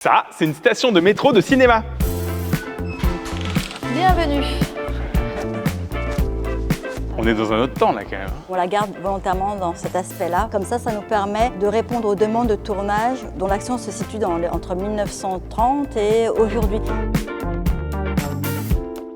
Ça, c'est une station de métro de cinéma. Bienvenue. On est dans un autre temps là quand même. On la garde volontairement dans cet aspect-là. Comme ça nous permet de répondre aux demandes de tournage dont l'action se situe entre 1930 et aujourd'hui.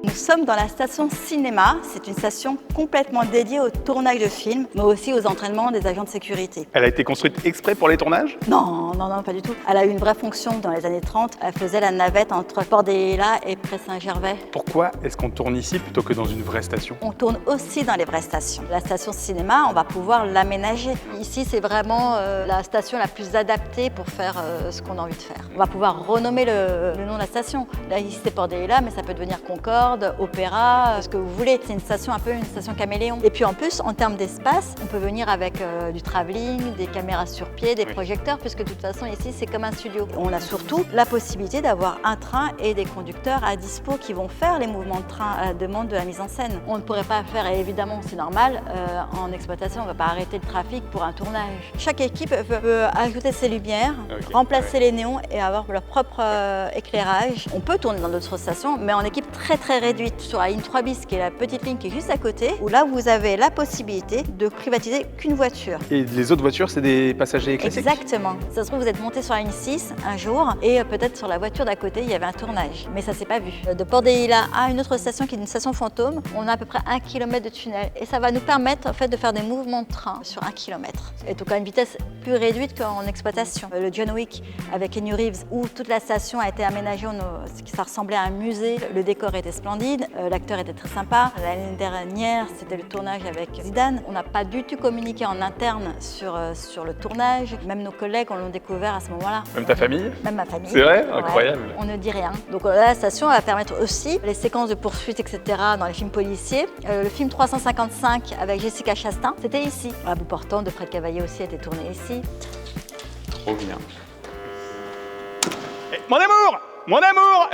Nous sommes dans la station cinéma. C'est une station complètement dédiée au tournage de films, mais aussi aux entraînements des agents de sécurité. Elle a été construite exprès pour les tournages? Non, pas du tout. Elle a eu une vraie fonction dans les années 30. Elle faisait la navette entre Port-des-Lilas et Pré-Saint-Gervais. Pourquoi est-ce qu'on tourne ici plutôt que dans une vraie station? On tourne aussi dans les vraies stations. La station cinéma, on va pouvoir l'aménager. Ici, c'est vraiment la station la plus adaptée pour faire ce qu'on a envie de faire. On va pouvoir renommer le nom de la station. Là, ici, c'est Port-des-Lilas, mais ça peut devenir Concorde, Opéra, ce que vous voulez. C'est une station un peu une station caméléon. Et puis en plus, en termes d'espace, on peut venir avec du travelling, des caméras sur pied, des projecteurs, puisque de toute façon, ici, c'est comme un studio. On a surtout la possibilité d'avoir un train et des conducteurs à dispo qui vont faire les mouvements de train à la demande de la mise en scène. On ne pourrait pas faire, et évidemment, c'est normal, en exploitation, on ne va pas arrêter le trafic pour un tournage. Chaque équipe peut ajouter ses lumières, remplacer les néons et avoir leur propre éclairage. On peut tourner dans d'autres stations, mais en équipe très réduite. Sur la ligne 3 bis, qui est la petite ligne qui est juste à côté, où là, vous avez la possibilité de privatiser qu'une voiture. Et les autres voitures, c'est des passagers classiques? Exactement. Ça se trouve, vous êtes monté sur la ligne 6 un jour et peut-être sur la voiture d'à côté, il y avait un tournage. Mais ça s'est pas vu. De Port-des-Lilas à une autre station qui est une station fantôme, on a à peu près 1 km de tunnel. Et ça va nous permettre en fait, de faire des mouvements de train sur 1 km. Et donc à une vitesse plus réduite qu'en exploitation. Le John Wick avec Keanu Reeves, où toute la station a été aménagée, ça ressemblait à un musée. Le décor était splendide, l'acteur était très sympa. L'année dernière, c'était le tournage avec Zidane. On n'a pas du tout communiqué en interne sur le tournage. Même nos collègues, on l'a découvert à ce moment-là. Même ta famille? Même ma famille. C'est vrai? Incroyable. Ouais, on ne dit rien. Donc la station va permettre aussi les séquences de poursuite, etc. dans les films policiers. Le film 355 avec Jessica Chastain, c'était ici. La bout portant de Fred Cavaillé aussi a été tourné ici. Trop bien. Mon amour! Mon amour!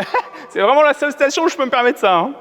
C'est vraiment la seule station où je peux me permettre ça. Hein.